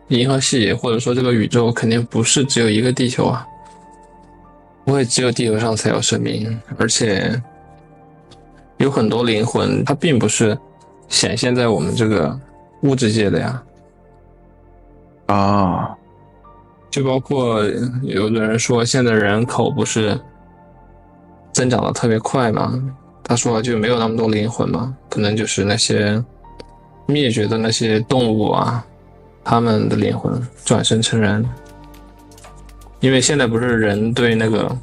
银河系或者说这个宇宙肯定不是只有一个地球啊，不会只有地球上才有生命，而且有很多灵魂它并不是显现在我们这个物质界的呀。啊，就包括有的人说现在人口不是增长的特别快嘛，他说就没有那么多灵魂嘛，可能就是那些灭绝的那些动物啊，他们的灵魂转生成人。因为现在不是人对那个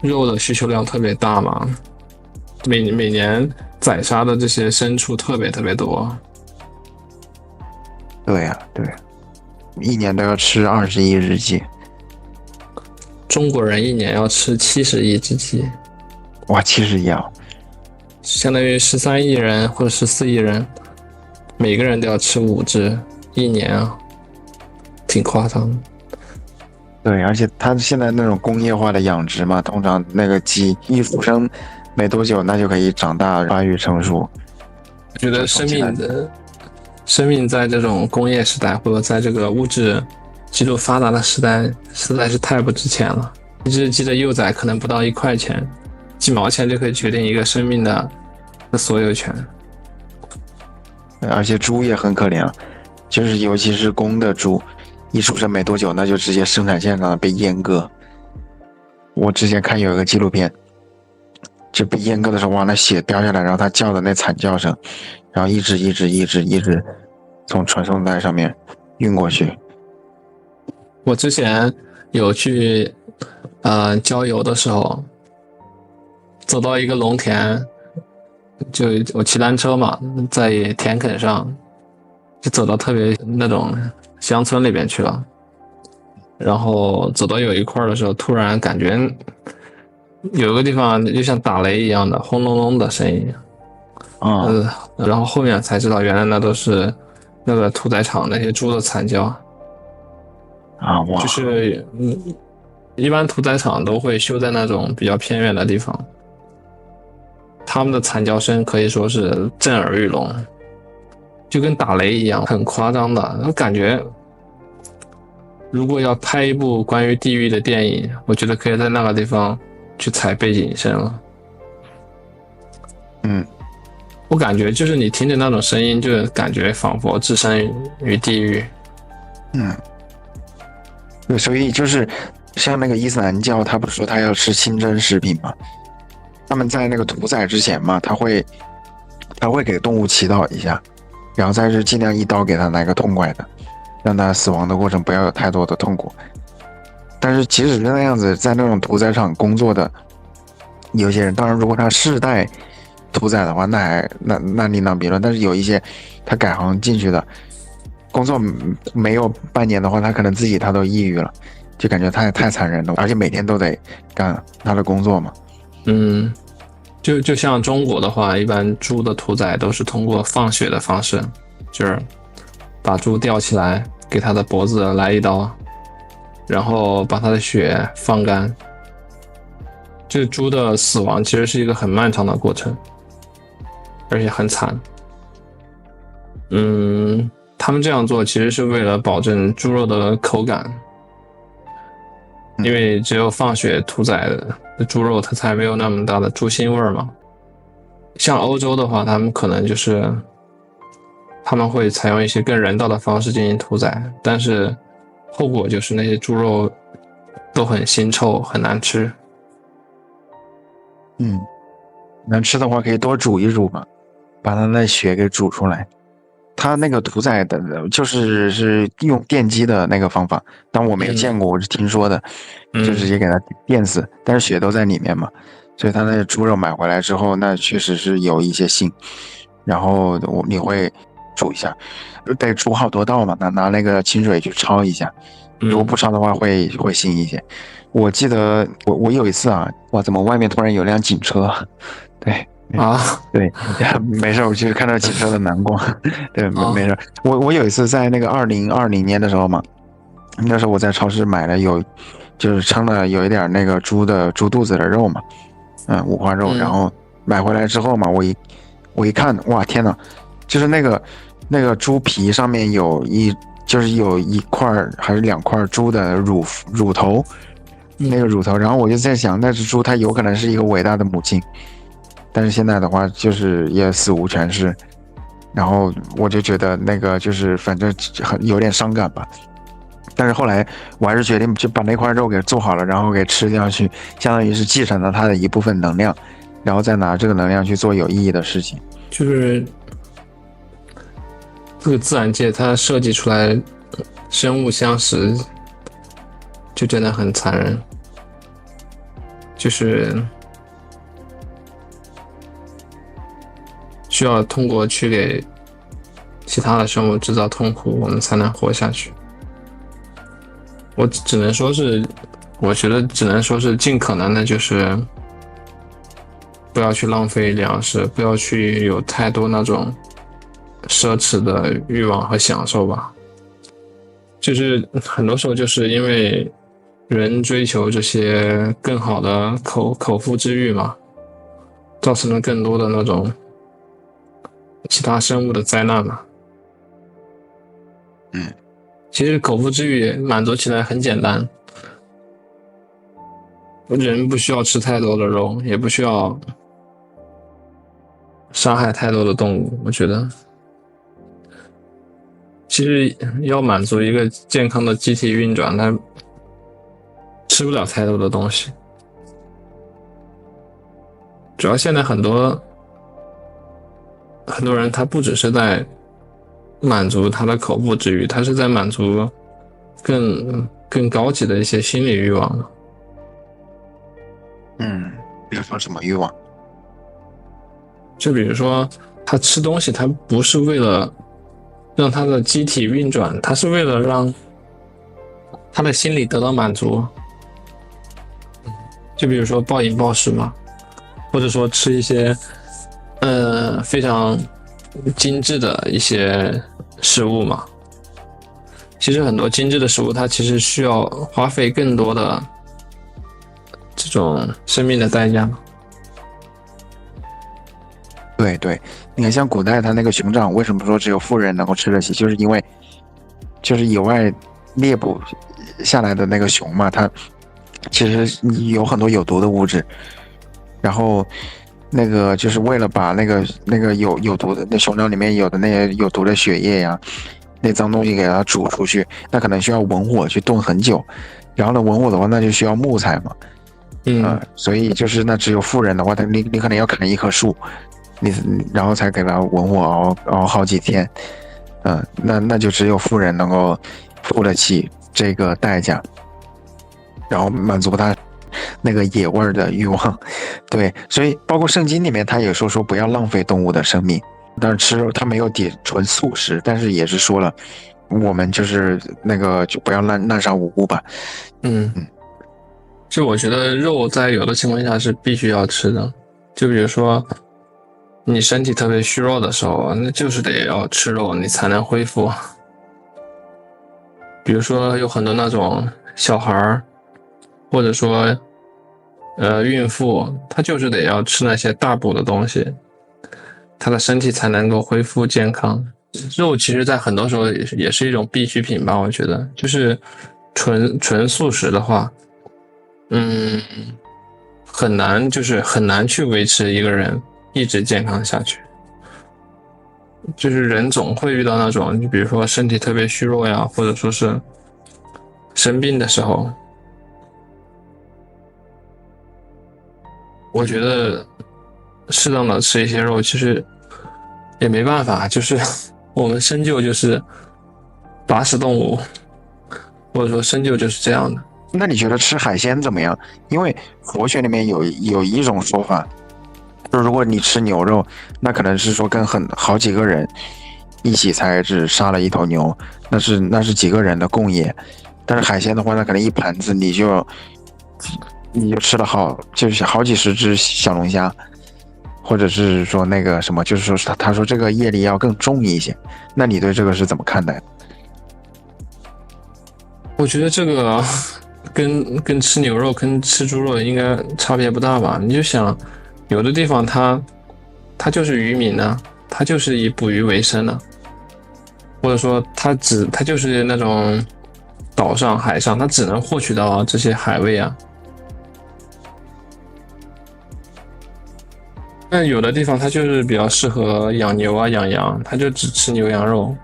肉的需求量特别大嘛，每年宰杀的这些牲畜特别特别多。对呀，对，一年都要吃20亿只鸡。中国人一年要吃70亿只鸡，哇，70亿啊！相当于13亿人或者14亿人，每个人都要吃5只，一年啊，挺夸张的。对，而且它现在那种工业化的养殖嘛，通常那个鸡一出生没多久，那就可以长大发育成熟。我觉得生命在这种工业时代，或者在这个物质极度发达的时代，实在是太不值钱了。一只鸡的幼崽可能不到1块钱，几毛钱就可以决定一个生命的所有权。而且猪也很可怜啊，就是尤其是公的猪，一出生没多久，那就直接生产线上被阉割。我之前看有一个纪录片，就被阉割的时候，哇，那血掉下来，然后它叫的那惨叫声，然后一直从传送带上面运过去。我之前有去郊游的时候，走到一个农田，就我骑单车嘛，在田埂上，就走到特别那种乡村里边去了。然后走到有一块的时候，突然感觉有一个地方就像打雷一样的轰隆隆的声音。啊、然后后面才知道，原来那都是那个屠宰场那些猪的惨叫。哇，就是一般屠宰场都会修在那种比较偏远的地方，他们的惨叫声可以说是震耳欲聋，就跟打雷一样，很夸张的。我感觉如果要拍一部关于地狱的电影，我觉得可以在那个地方去采背景声了。我感觉就是你听着那种声音，就感觉仿佛置身于地狱。对，所以就是像那个伊斯兰教，他不是说他要吃清真食品吗？他们在那个屠宰之前嘛，他会给动物祈祷一下，然后再是尽量一刀给他来个痛快的，让他死亡的过程不要有太多的痛苦。但是即使是那样子，在那种屠宰场工作的有些人，当然如果他世代屠宰的话，那另当别论。但是有一些他改行进去的，工作没有半年的话，他可能自己他都抑郁了，就感觉太残忍了，而且每天都得干他的工作嘛。就像中国的话，一般猪的屠宰都是通过放血的方式，就是把猪吊起来，给它的脖子来一刀，然后把它的血放干。这猪的死亡其实是一个很漫长的过程，而且很惨。他们这样做其实是为了保证猪肉的口感，因为只有放血屠宰的猪肉它才没有那么大的猪腥味嘛。像欧洲的话，他们可能就是他们会采用一些更人道的方式进行屠宰，但是后果就是那些猪肉都很腥臭，很难吃。能吃的话可以多煮一煮嘛，把它的血给煮出来。他那个屠宰的是用电击的那个方法，但我没有见过，我是听说的，就直接给它电死，但是血都在里面嘛，所以他那个猪肉买回来之后，那确实是有一些腥，然后你会煮一下，得煮好多道嘛，拿那个清水去焯一下，如果不焯的话会腥一些。我记得我有一次啊，哇，怎么外面突然有辆警车？对。对，没事，我就是看到警车的蓝光。对，没事。我有一次在那个2020年的时候嘛，那时候我在超市买了就是称了有一点那个猪肚子的肉嘛，五花肉，然后买回来之后嘛，我一看，哇，天哪，就是那个猪皮上面就是有一块还是2块猪的乳头，那个乳头，然后我就在想，那只猪它有可能是一个伟大的母亲，但是现在的话就是也死无全尸，然后我就觉得那个就是反正有点伤感吧。但是后来我还是决定就把那块肉给做好了，然后给吃掉去，相当于是继承了它的一部分能量，然后再拿这个能量去做有意义的事情。就是这个自然界它设计出来生物相识，就真的很残忍，就是需要通过去给其他的生物制造痛苦，我们才能活下去。我只能说是，我觉得只能说是尽可能的，就是不要去浪费粮食，不要去有太多那种奢侈的欲望和享受吧。就是很多时候就是因为人追求这些更好的口腹之欲嘛，造成了更多的那种其他生物的灾难嘛。其实口腹之欲满足起来很简单，人不需要吃太多的肉，也不需要杀害太多的动物。我觉得其实要满足一个健康的机体运转，它吃不了太多的东西。主要现在很多人他不只是在满足他的口腹之欲，他是在满足更高级的一些心理欲望。比如说什么欲望？就比如说他吃东西，他不是为了让他的机体运转，他是为了让他的心理得到满足。就比如说暴饮暴食嘛，或者说吃一些非常精致的一些食物嘛。其实很多精致的食物它其实需要花费更多的这种生命的代价嘛。对对，你看像古代他那个熊掌为什么说只有富人能够吃得起，就是因为就是野外猎捕下来的那个熊嘛，它其实有很多有毒的物质，然后那个就是为了把那个有毒的那熊掌里面有的那些有毒的血液呀，那脏东西给它煮出去，那可能需要文火去炖很久，然后呢文火的话那就需要木材嘛，所以就是那只有富人的话，你可能要砍一棵树，你然后才给它文火熬好几天，那就只有富人能够付得起这个代价，然后满足他那个野味的欲望。对，所以包括圣经里面他也说不要浪费动物的生命，但是吃肉他没有点纯素食，但是也是说了我们就是那个就不要滥杀无辜吧。就我觉得肉在有的情况下是必须要吃的，就比如说你身体特别虚弱的时候，那就是得要吃肉你才能恢复。比如说有很多那种小孩或者说孕妇，她就是得要吃那些大补的东西，她的身体才能够恢复健康。肉其实在很多时候也是一种必需品吧，我觉得就是纯素食的话很难去维持一个人一直健康下去。就是人总会遇到那种，比如说身体特别虚弱呀，或者说是生病的时候，我觉得适当的吃一些肉其实也没办法，就是我们生就就是杂食动物，或者说生就就是这样的。那你觉得吃海鲜怎么样？因为佛学里面有一种说法，就如果你吃牛肉，那可能是说跟好几个人一起才只杀了一头牛，那是几个人的共业。但是海鲜的话，那可能一盘子你就吃了就是好几十只小龙虾，或者是说那个什么，就是说他说这个业力要更重一些。那你对这个是怎么看待的？我觉得这个跟吃牛肉跟吃猪肉应该差别不大吧？你就想，有的地方它就是渔民呢，它就是以捕鱼为生的。或者说它就是那种岛上海上，它只能获取到这些海味啊。但有的地方它就是比较适合养牛啊、养羊，它就只吃牛羊肉，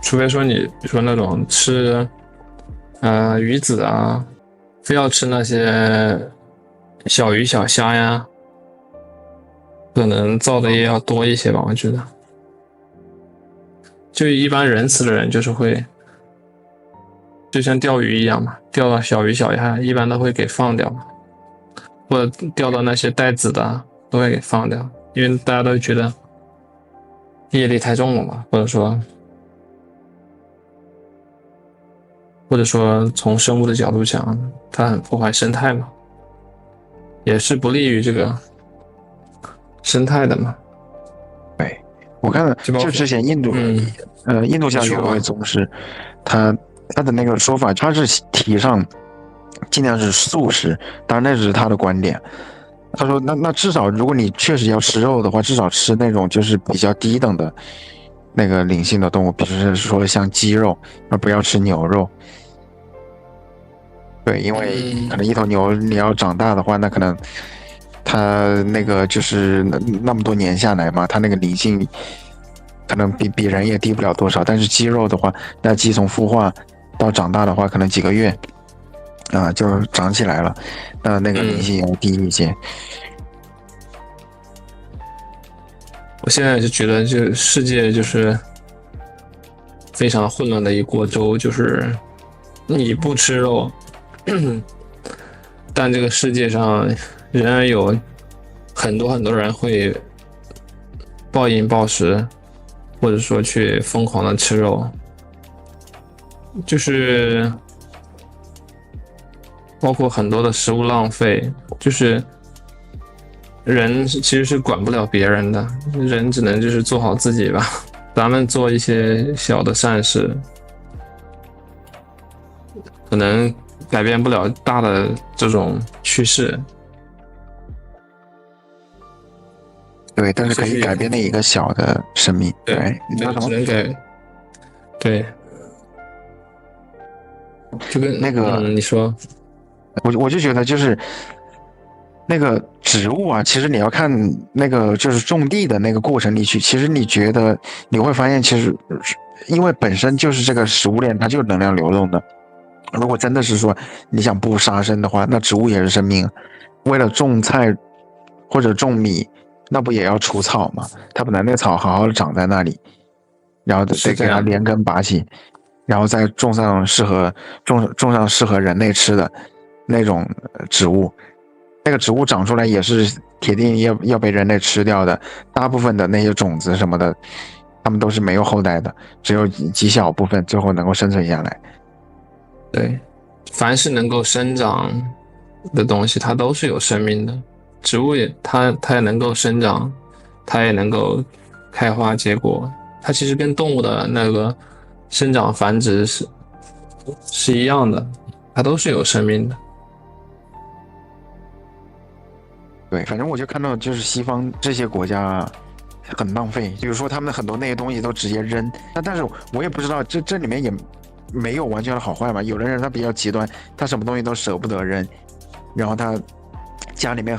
除非说你比如说那种吃鱼子啊，非要吃那些小鱼小虾呀，可能造的也要多一些吧，我觉得。就一般仁慈的人就是会，就像钓鱼一样嘛，钓到小鱼小虾，一般都会给放掉，或者钓到那些带籽的都会给放掉，因为大家都觉得业力太重了嘛，或者说从生物的角度讲，它很破坏生态嘛，也是不利于这个生态的嘛。对，我看了，就之前印度教有位宗师，他的那个说法，他是提倡尽量是素食，当然那只是他的观点。他说那至少如果你确实要吃肉的话，至少吃那种就是比较低等的那个灵性的动物，比如说像鸡肉，而不要吃牛肉。对，因为可能一头牛你要长大的话，那可能它那个就是那么多年下来嘛，它那个灵性可能比人也低不了多少。但是鸡肉的话，那鸡从孵化到长大的话，可能几个月就长起来了，那个灵性也要低一些。我现在就觉得，这世界就是非常混乱的一锅粥，就是你不吃肉，但这个世界上仍然有很多人会暴饮暴食，或者说去疯狂的吃肉，就是包括很多的食物浪费，就是人其实是管不了别人的，人只能就是做好自己吧。咱们做一些小的善事，可能改变不了大的这种趋势。对，但是可以改变那一个小的生命。对，只能改。对，就跟那个你说，我就觉得就是那个植物啊，其实你要看那个就是种地的那个过程里去，其实你会发现，其实因为本身就是这个食物链，它就是能量流动的。如果真的是说你想不杀生的话，那植物也是生命，为了种菜或者种米，那不也要除草吗？它本来那草好好的长在那里，然后得给它连根拔起，然后再种上适合人类吃的那种植物。那个植物长出来也是铁定要被人类吃掉的，大部分的那些种子什么的，它们都是没有后代的，只有极小部分最后能够生存下来。对，凡是能够生长的东西，它都是有生命的。植物它也能够生长，它也能够开花结果。它其实跟动物的那个生长繁殖是一样的，它都是有生命的。对，反正我就看到就是西方这些国家很浪费，比如说他们很多那些东西都直接扔。但是我也不知道这里面也没有完全的好坏嘛。有的人他比较极端，他什么东西都舍不得扔，然后他家里面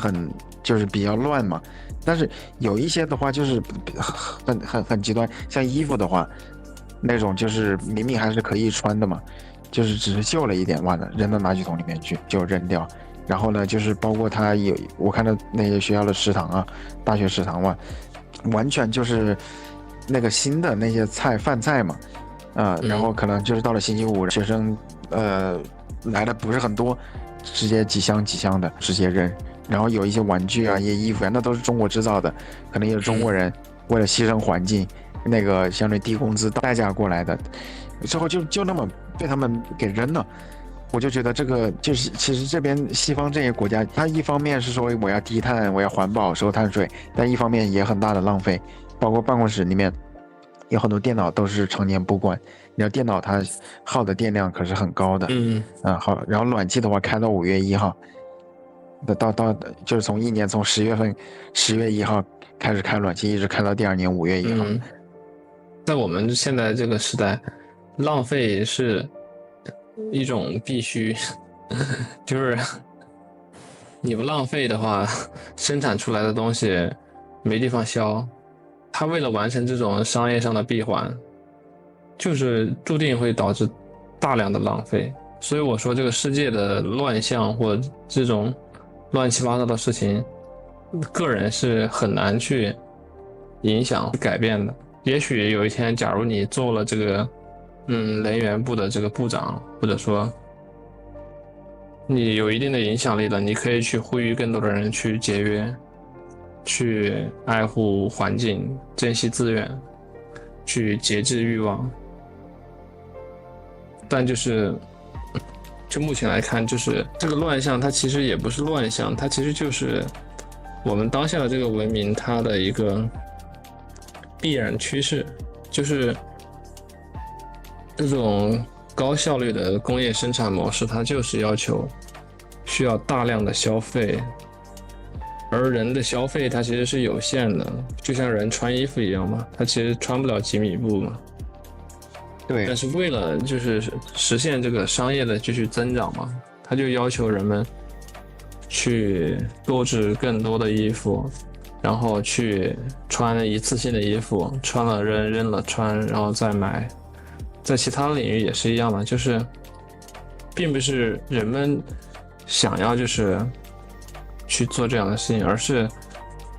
就是比较乱嘛。但是有一些的话就是很极端，像衣服的话，那种就是明明还是可以穿的嘛，就是只是旧了一点，完了扔到垃圾桶里面去就扔掉。然后呢，就是包括他我看到那些学校的食堂啊，大学食堂嘛，完全就是那个新的那些饭菜嘛，然后可能就是到了星期五，学生来的不是很多，直接几箱的直接扔。然后有一些玩具啊，一些衣服啊，那都是中国制造的，可能也是中国人为了牺牲环境，那个相对低工资代价过来的，最后就那么被他们给扔了。我就觉得这个就是其实这边西方这些国家，它一方面是说我要低碳，我要环保收碳水，但一方面也很大的浪费，包括办公室里面有很多电脑都是常年不关，你要电脑它耗的电量可是很高的，好，然后暖气的话开到5月1号，到就是从10月1号开始开暖气，一直开到第2年5月1号。在我们现在这个时代，浪费是一种必须，就是你不浪费的话，生产出来的东西没地方销。它为了完成这种商业上的闭环，就是注定会导致大量的浪费。所以我说，这个世界的乱象或这种乱七八糟的事情，个人是很难去影响改变的。也许有一天，假如你做了这个能源部的这个部长，或者说你有一定的影响力了，你可以去呼吁更多的人去节约，去爱护环境，珍惜资源，去节制欲望。但就目前来看，就是这个乱象，它其实也不是乱象，它其实就是我们当下的这个文明它的一个必然趋势，就是这种高效率的工业生产模式，它就是要求需要大量的消费，而人的消费它其实是有限的，就像人穿衣服一样嘛，它其实穿不了几米布嘛。对，但是为了就是实现这个商业的继续增长嘛，它就要求人们去购置更多的衣服，然后去穿一次性的衣服，穿了扔，扔了穿，然后再买。在其他领域也是一样的，就是并不是人们想要就是去做这样的事情，而是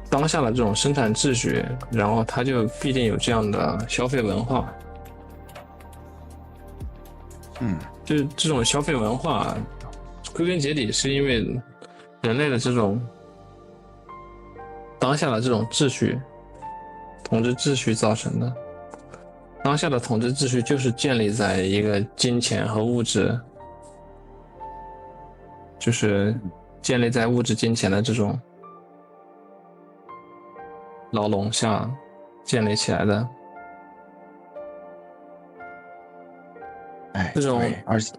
当下的这种生产秩序，然后它就必定有这样的消费文化。就是这种消费文化，归根结底是因为人类的这种当下的这种秩序、统治秩序造成的。当下的统治秩序就是建立在一个金钱和物质，就是建立在物质金钱的这种牢笼下建立起来的。这种，而且，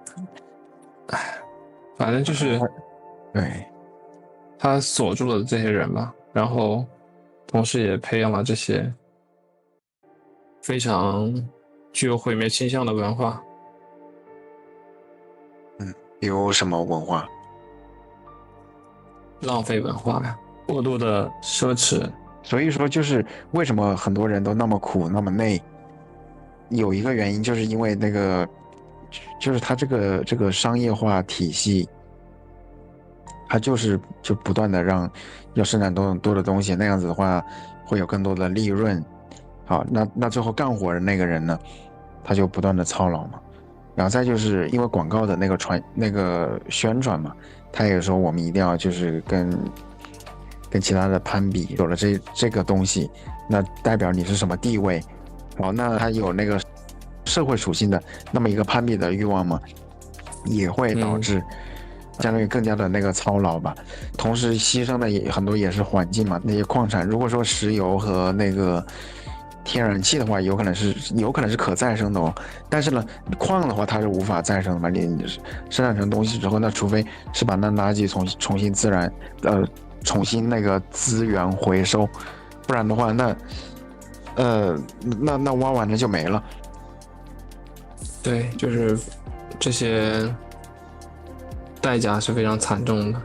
反正就是对，他锁住了这些人嘛，然后同时也培养了这些非常具有毁灭倾向的文化。比如什么文化？浪费文化呀，过度的奢侈。所以说，就是为什么很多人都那么苦那么累，有一个原因就是因为那个，就是它这个商业化体系，它就不断的要生产多的东西，那样子的话会有更多的利润。好，那最后干活的那个人呢，他就不断的操劳嘛。然后再就是因为广告的那个宣传嘛，他也说我们一定要就是跟其他的攀比，有了这个东西，那代表你是什么地位。好，那他有那个社会属性的那么一个攀比的欲望嘛，也会导致相当于更加的那个操劳吧。同时牺牲的也很多也是环境嘛，那些矿产，如果说石油和那个天然气的话，有可能是可再生的哦，但是呢，矿的话它是无法再生的嘛，你生产成东西之后，那除非是把那垃圾重新重新那个资源回收，不然的话，那挖完了就没了。对，就是这些代价是非常惨重的。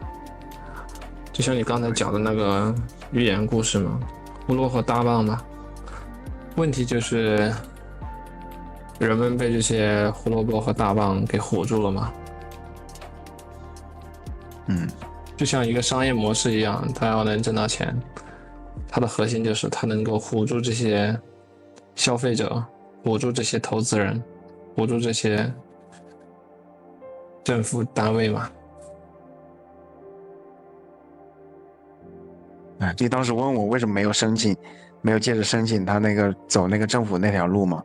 就像你刚才讲的那个寓言故事嘛，胡萝卜大棒嘛。问题就是人们被这些胡萝卜和大棒给唬住了嘛。就像一个商业模式一样，它要能挣到钱，它的核心就是它能够唬住这些消费者，唬住这些投资人，唬住这些政府单位嘛。你当时问我为什么没有接着申请他走那个政府那条路嘛，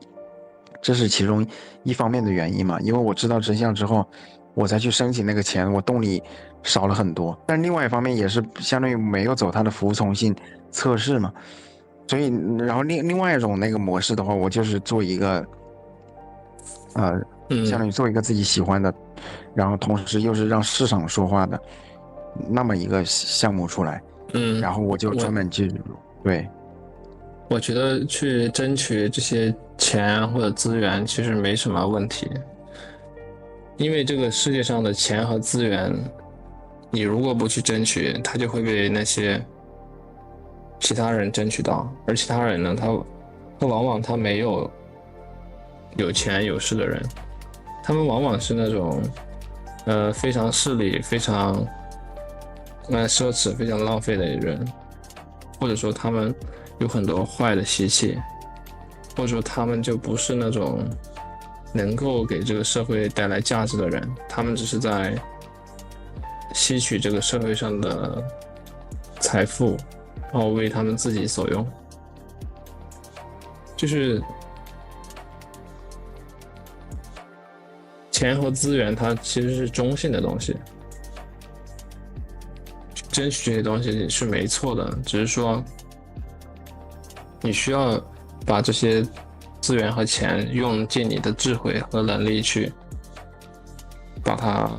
这是其中一方面的原因嘛，因为我知道真相之后，我才去申请那个钱，我动力少了很多。但另外一方面也是相当于没有走他的服从性测试嘛，所以然后另外一种那个模式的话，我就是做一个相当于做一个自己喜欢的，然后同时又是让市场说话的那么一个项目出来，然后我就专门去对。我觉得去争取这些钱或者资源其实没什么问题，因为这个世界上的钱和资源，你如果不去争取，它就会被那些其他人争取到，而其他人呢，他往往他没有钱有势的人，他们往往是那种非常势利、非常奢侈、非常浪费的人，或者说他们有很多坏的习气，或者说他们就不是那种能够给这个社会带来价值的人，他们只是在吸取这个社会上的财富，然后为他们自己所用。就是钱和资源，它其实是中性的东西，争取这些东西是没错的，只是说你需要把这些资源和钱用尽你的智慧和能力去把它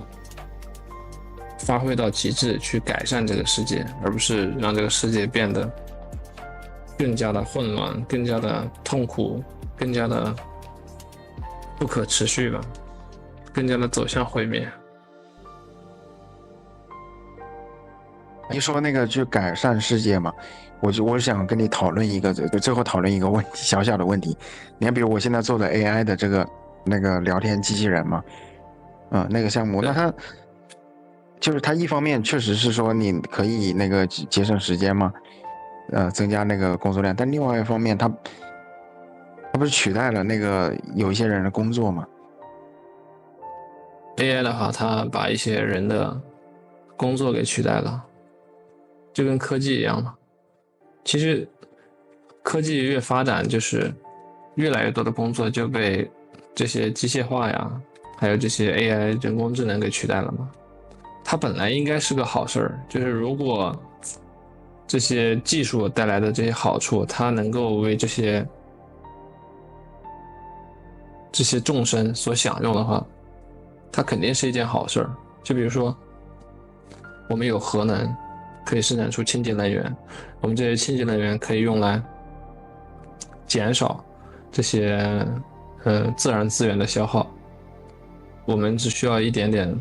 发挥到极致，去改善这个世界，而不是让这个世界变得更加的混乱，更加的痛苦，更加的不可持续吧，更加的走向毁灭。你说那个去改善世界嘛，我想跟你讨论一个，最后讨论一个问题，小小的问题。你看，比如我现在做的 AI 的这个那个聊天机器人嘛，那个项目，那它就是它一方面确实是说你可以那个节省时间嘛，增加那个工作量，但另外一方面它不是取代了那个有一些人的工作嘛？ AI 的话，它把一些人的工作给取代了，就跟科技一样嘛。其实科技越发展，就是越来越多的工作就被这些机械化呀，还有这些 AI 人工智能给取代了嘛。它本来应该是个好事儿，就是如果这些技术带来的这些好处，它能够为这些众生所享用的话，它肯定是一件好事儿。就比如说，我们有核能，可以生产出清洁能源，我们这些清洁能源可以用来减少这些自然资源的消耗。我们只需要一点点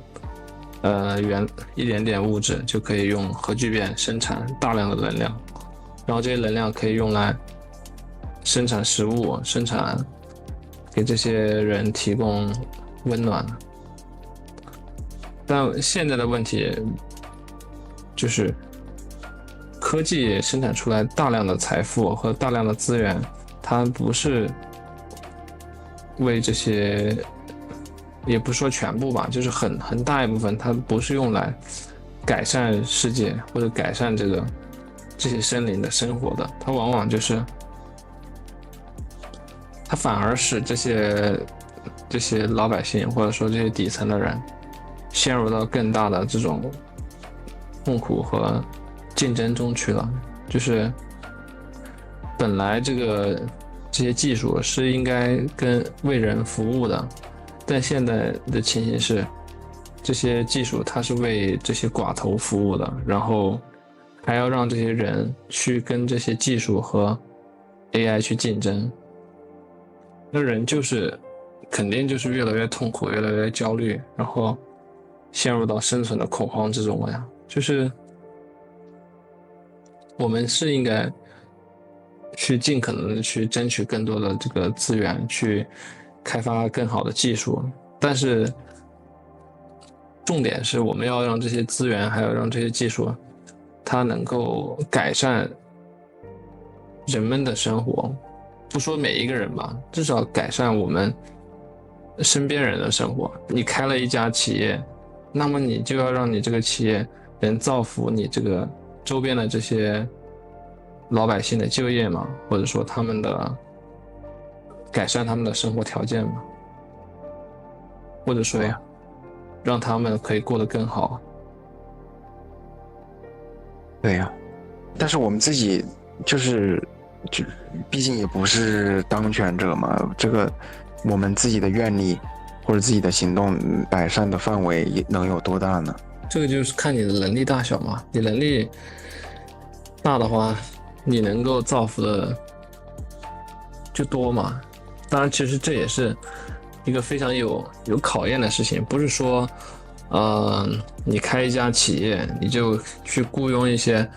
物质就可以用核聚变生产大量的能量，然后这些能量可以用来生产食物，生产给这些人提供温暖。但现在的问题就是科技生产出来大量的财富和大量的资源，它不是为这些，也不说全部吧，就是很大一部分，它不是用来改善世界或者改善这些生灵的生活的，它往往就是它反而使这些老百姓或者说这些底层的人陷入到更大的这种痛苦和竞争中去了。就是本来这些技术是应该为人服务的，但现在的情形是，这些技术它是为这些寡头服务的，然后还要让这些人去跟这些技术和 AI 去竞争，那人肯定就是越来越痛苦，越来越焦虑，然后陷入到生存的恐慌之中了呀。就是我们是应该去尽可能的去争取更多的这个资源，去开发更好的技术，但是重点是我们要让这些资源还有让这些技术它能够改善人们的生活，不说每一个人吧，至少改善我们身边人的生活。你开了一家企业，那么你就要让你这个企业能造福你这个周边的这些老百姓的就业嘛，或者说他们的改善他们的生活条件嘛，或者说让他们可以过得更好。对呀，但是我们自己就毕竟也不是当权者嘛，这个我们自己的愿力或者自己的行动改善的范围能有多大呢？这个就是看你的能力大小嘛。你能力大的话，你能够造福的就多嘛。当然，其实这也是一个非常有考验的事情，不是说，你开一家企业，你就去雇佣一些，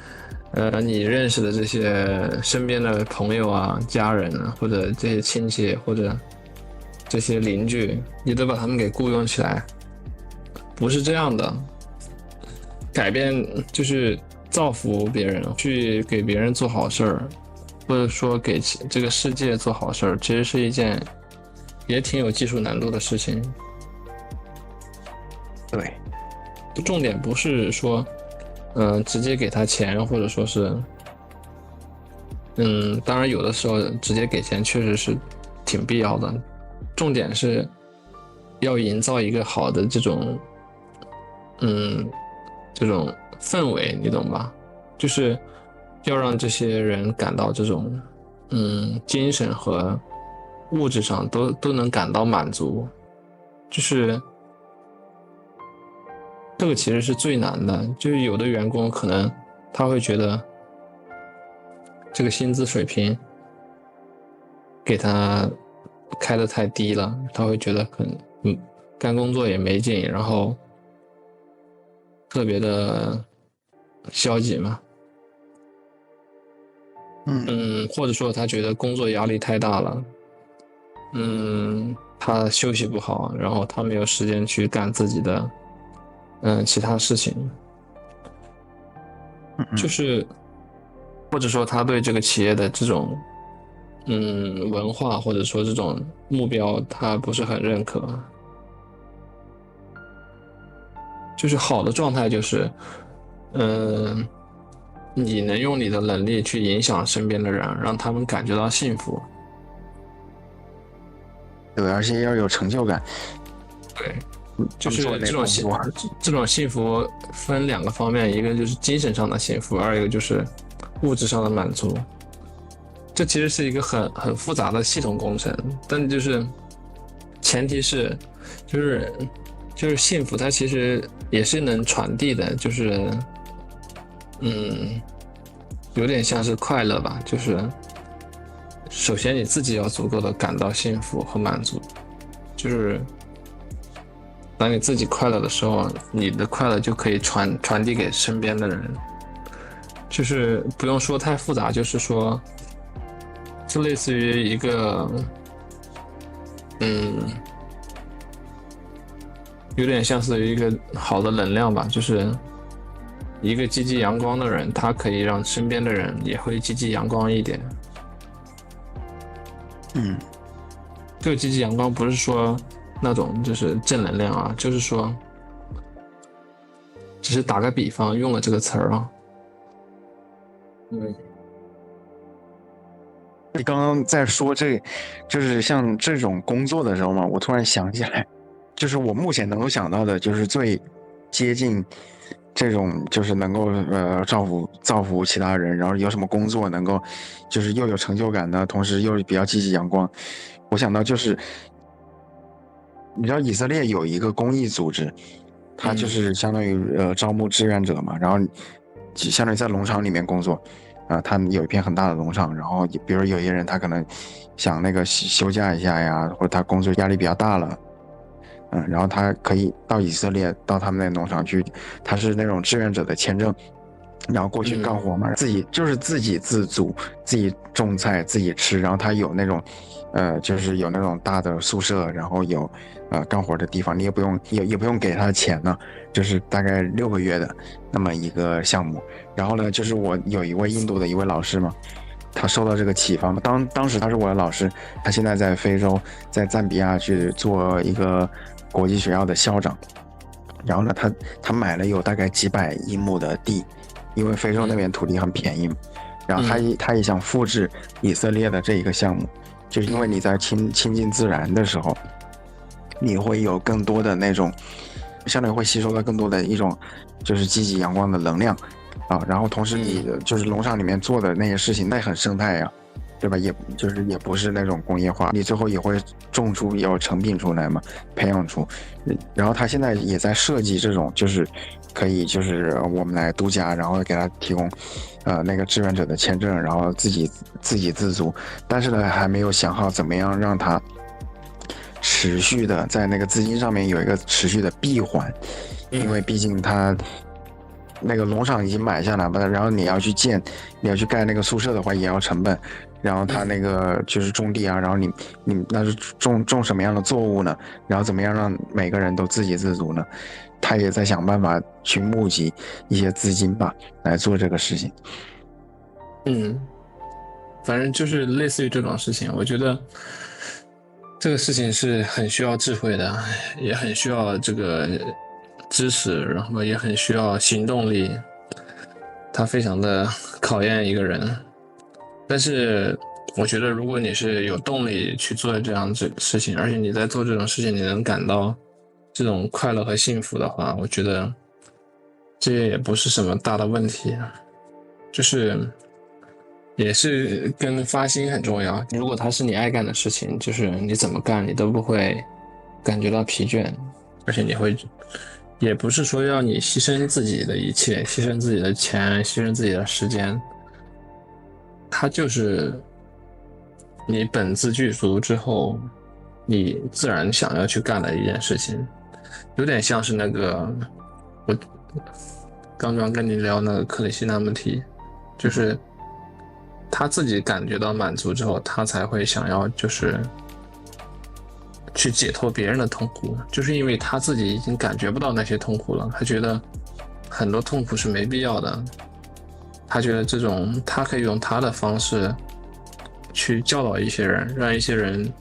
你认识的这些身边的朋友啊、家人啊，或者这些亲戚或者这些邻居，你都把他们给雇佣起来，不是这样的。改变就是造福别人，去给别人做好事儿，或者说给这个世界做好事儿，其实是一件也挺有技术难度的事情。对，重点不是说，直接给他钱，或者说是，当然有的时候直接给钱确实是挺必要的。重点是要营造一个好的这种氛围，你懂吧？就是要让这些人感到这种精神和物质上都能感到满足，就是这个其实是最难的。就是有的员工可能他会觉得这个薪资水平给他开得太低了，他会觉得可能干工作也没劲，然后特别的消极嘛。或者说他觉得工作压力太大了，他休息不好，然后他没有时间去干自己的其他事情，就是或者说他对这个企业的这种文化或者说这种目标他不是很认可。就是好的状态就是你能用你的能力去影响身边的人，让他们感觉到幸福。对，而且要有成就感。对，就是这种幸福分两个方面，一个就是精神上的幸福，二一个就是物质上的满足。这其实是一个很复杂的系统工程，但就是前提是就是幸福它其实也是能传递的，就是有点像是快乐吧，就是首先你自己要足够的感到幸福和满足，就是当你自己快乐的时候，你的快乐就可以传递给身边的人，就是不用说太复杂，就是说就类似于一个有点像是一个好的能量吧，就是一个积极阳光的人，他可以让身边的人也会积极阳光一点。这个积极阳光不是说那种就是正能量啊，就是说只是打个比方用了这个词儿啊。你刚刚在说就是像这种工作的时候嘛，我突然想起来，就是我目前能够想到的，就是最接近这种，就是能够造福其他人，然后有什么工作能够就是又有成就感的，同时又比较积极阳光。我想到就是，你知道以色列有一个公益组织，它就是相当于招募志愿者嘛，然后相当于在农场里面工作。他有一片很大的农场，然后比如有些人他可能想那个休假一下呀，或者他工作压力比较大了，然后他可以到以色列到他们那农场去，他是那种志愿者的签证，然后过去干活嘛，自己自足，自己种菜自己吃，然后他有那种就是有那种大的宿舍，然后有干活的地方，你也不用给他钱呢，就是大概6个月的那么一个项目。然后呢，就是我有一位印度的一位老师嘛，他受到这个启发嘛，当时他是我的老师，他现在在非洲，在赞比亚去做一个国际学校的校长。然后呢，他买了有大概几百英亩的地，因为非洲那边土地很便宜嘛。然后他也想复制以色列的这一个项目，就是因为你在亲近自然的时候，你会有更多的那种，相当于会吸收到更多的一种就是积极阳光的能量啊。然后同时你就是农场里面做的那些事情，那很生态呀，对吧？也就是也不是那种工业化，你最后也会种出要成品出来嘛，培养出。然后他现在也在设计这种，就是可以就是我们来度假，然后给他提供那个志愿者的签证，然后自给自足。但是呢，还没有想好怎么样让他持续的在那个资金上面有一个持续的闭环，因为毕竟他。那个农场已经买下来了，然后你要去盖那个宿舍的话，也要成本。然后他那个就是种地啊，然后你那是种什么样的作物呢？然后怎么样让每个人都自给自足呢？他也在想办法去募集一些资金吧，来做这个事情。反正就是类似于这种事情，我觉得这个事情是很需要智慧的，也很需要这个知识，然后也很需要行动力，它非常的考验一个人。但是我觉得，如果你是有动力去做这样子事情，而且你在做这种事情，你能感到这种快乐和幸福的话，我觉得这也不是什么大的问题，就是也是跟发心很重要。如果它是你爱干的事情，就是你怎么干你都不会感觉到疲倦，而且你会。也不是说要你牺牲自己的一切，牺牲自己的钱，牺牲自己的时间，它就是你本自具足之后，你自然想要去干的一件事情，有点像是那个我刚刚跟你聊那个克里希那穆提，就是他自己感觉到满足之后，他才会想要就是去解脱别人的痛苦，就是因为他自己已经感觉不到那些痛苦了，他觉得很多痛苦是没必要的，他觉得这种他可以用他的方式去教导一些人，让一些人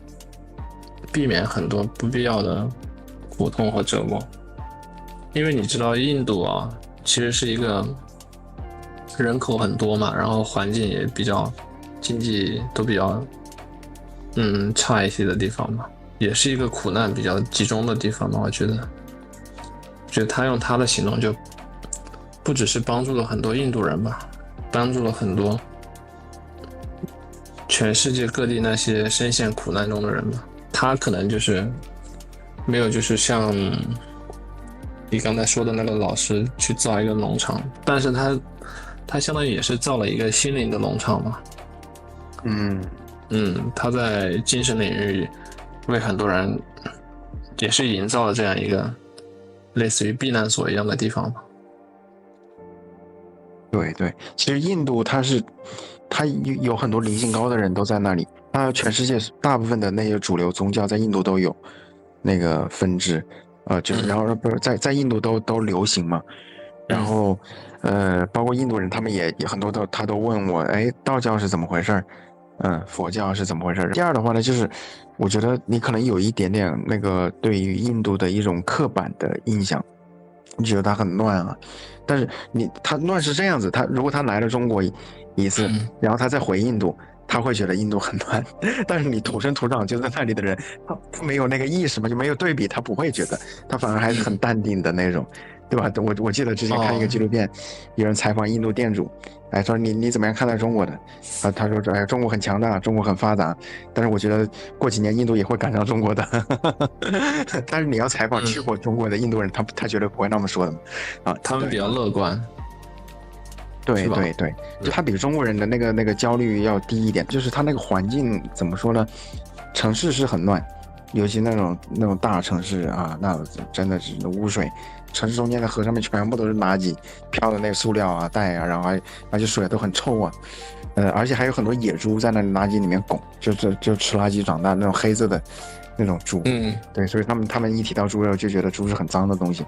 避免很多不必要的苦痛和折磨。因为你知道印度啊，其实是一个人口很多嘛，然后环境也比较经济都比较差一些的地方嘛，也是一个苦难比较集中的地方嘛。我觉得他用他的行动就不只是帮助了很多印度人吧，帮助了很多全世界各地那些深陷苦难中的人吧。他可能就是没有就是像你刚才说的那个老师去造一个农场，但是他相当于也是造了一个心灵的农场嘛。他在精神领域为很多人也是营造了这样一个类似于避难所一样的地方嘛。对对，其实印度它有很多灵性高的人都在那里，它全世界大部分的那些主流宗教在印度都有那个分支，就是然后不是在印度都流行嘛，然后包括印度人他们也很多他都问我，哎，道教是怎么回事？佛教是怎么回事？第二的话呢，就是我觉得你可能有一点点那个对于印度的一种刻板的印象，你觉得它很乱啊，但是他乱是这样子，如果他来了中国一次，然后他再回印度，他会觉得印度很乱，但是你土生土长就在那里的人，他没有那个意识嘛，就没有对比，他不会觉得，他反而还是很淡定的那种，对吧？我记得之前看一个纪录片，有人采访印度店主，哎，说你怎么样看待中国的？他说哎，中国很强大，中国很发达，但是我觉得过几年印度也会赶上中国的。但是你要采访去过中国的印度人，他绝对不会那么说的啊，他们比较乐观。对对对，就他比中国人的那个焦虑要低一点，就是他那个环境怎么说呢？城市是很乱，尤其那种大城市啊，那真的是污水，城市中间的河上面全部都是垃圾，飘的那个塑料啊袋啊，然后而且水都很臭啊，而且还有很多野猪在那垃圾里面拱，就吃垃圾长大那种黑色的那种猪，对，所以他们一提到猪肉就觉得猪是很脏的东西。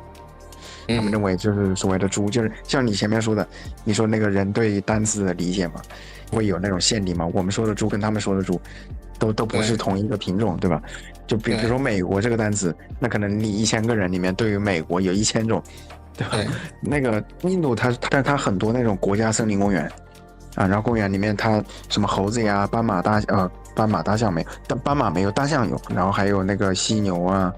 他们认为就是所谓的猪，就是像你前面说的，你说那个人对单词的理解嘛，会有那种限定嘛？我们说的猪跟他们说的猪，都不是同一个品种，对吧？就比如说美国这个单词，那可能你1000个人里面对于美国有1000种，对吧？那个印度但它很多那种国家森林公园啊，然后公园里面它什么猴子呀、斑马大象没有，但斑马没有，大象有，然后还有那个犀牛啊。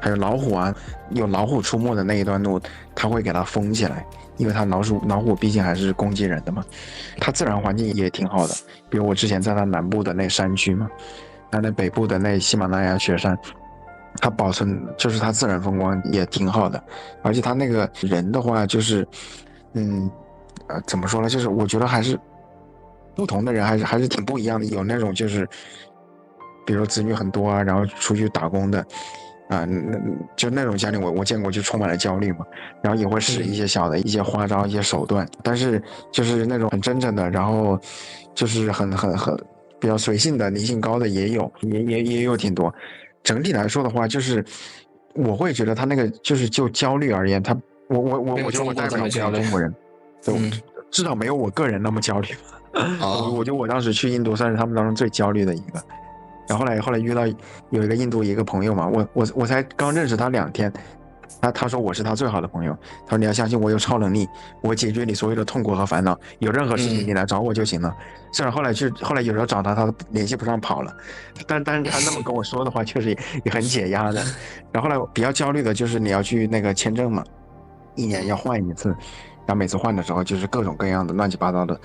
还有老虎啊，有老虎出没的那一段路，它会给它封起来，因为它老虎毕竟还是攻击人的嘛。它自然环境也挺好的，比如我之前在它南部的那山区嘛，它那北部的那喜马拉雅雪山，它保存就是它自然风光也挺好的，而且它那个人的话就是，怎么说呢？就是我觉得还是不同的人还是挺不一样的，有那种就是，比如子女很多啊，然后出去打工的，就那种家庭我见过，就充满了焦虑嘛，然后也会使一些小的一些花招、一些手段，但是就是那种很真诚的，然后就是很比较随性的、灵性高的也有，也有挺多。整体来说的话，就是我会觉得他那个就是就焦虑而言，我觉得我代表不了中国人，对，至少没有我个人那么焦虑。我觉得我当时去印度算是他们当中最焦虑的一个。然后后来遇到有一个印度一个朋友嘛，我才刚认识他2天，他说我是他最好的朋友，他说你要相信我有超能力，我解决你所有的痛苦和烦恼，有任何事情你来找我就行了。虽然后来有时候找他联系不上跑了，但是他那么跟我说的话，确实也很解压的。然后后来比较焦虑的就是你要去那个签证嘛，1年要换1次，然后每次换的时候就是各种各样的乱七八糟的。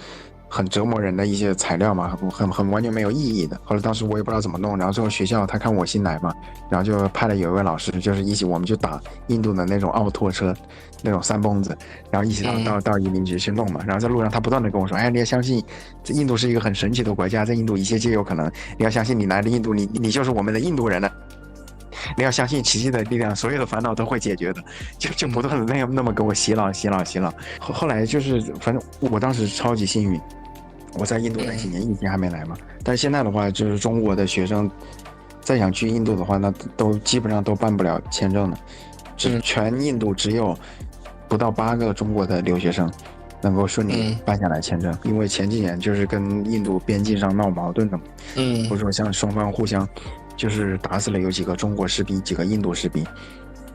很折磨人的一些材料嘛，很完全没有意义的。后来当时我也不知道怎么弄，然后最后学校他看我新来嘛，然后就派了有一位老师，就是一起我们就打印度的那种奥拓车，那种3蹦子，然后一起到移民局去弄嘛。然后在路上他不断的跟我说，哎，你要相信，这印度是一个很神奇的国家，在印度一切皆有可能。你要相信，你来了印度，你就是我们的印度人了。你要相信奇迹的力量，所有的烦恼都会解决的，就不断的那么给我洗脑。后来就是反正我当时超级幸运。我在印度那几年疫情还没来嘛，但是现在的话，就是中国的学生再想去印度的话，那都基本上都办不了签证的。全印度只有不到8个中国的留学生能够顺利办下来签证，因为前几年就是跟印度边境上闹矛盾的嘛，或者说像双方互相就是打死了有几个中国士兵，几个印度士兵。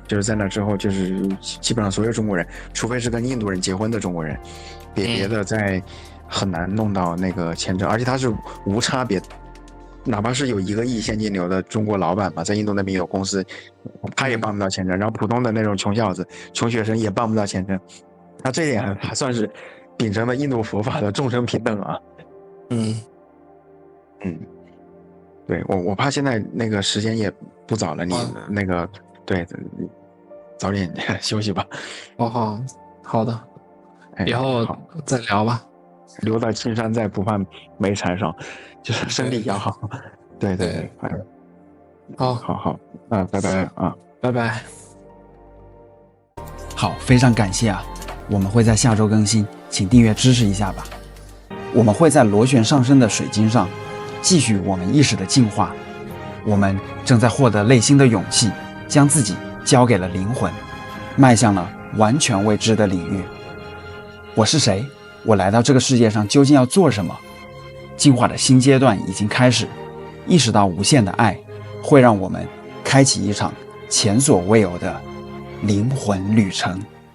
就是在那之后，就是基本上所有中国人，除非是跟印度人结婚的中国人，别的在很难弄到那个签证，而且它是无差别，哪怕是有1个亿现金流的中国老板嘛，在印度那边有公司，他也办不到签证，然后普通的那种穷小子、穷学生也办不到签证，那这一点还算是秉承了印度佛法的众生平等啊。对，我怕现在那个时间也不早了，你那个对，早点休息吧。好的，以后再聊吧。留在青山在，不怕没柴烧，就是身体要好。对，好，拜拜啊，拜拜。好，非常感谢啊，我们会在下周更新，请订阅支持一下吧。我们会在螺旋上升的水晶上继续我们意识的进化，我们正在获得内心的勇气，将自己交给了灵魂，迈向了完全未知的领域。我是谁？我来到这个世界上究竟要做什么？进化的新阶段已经开始，意识到无限的爱会让我们开启一场前所未有的灵魂旅程。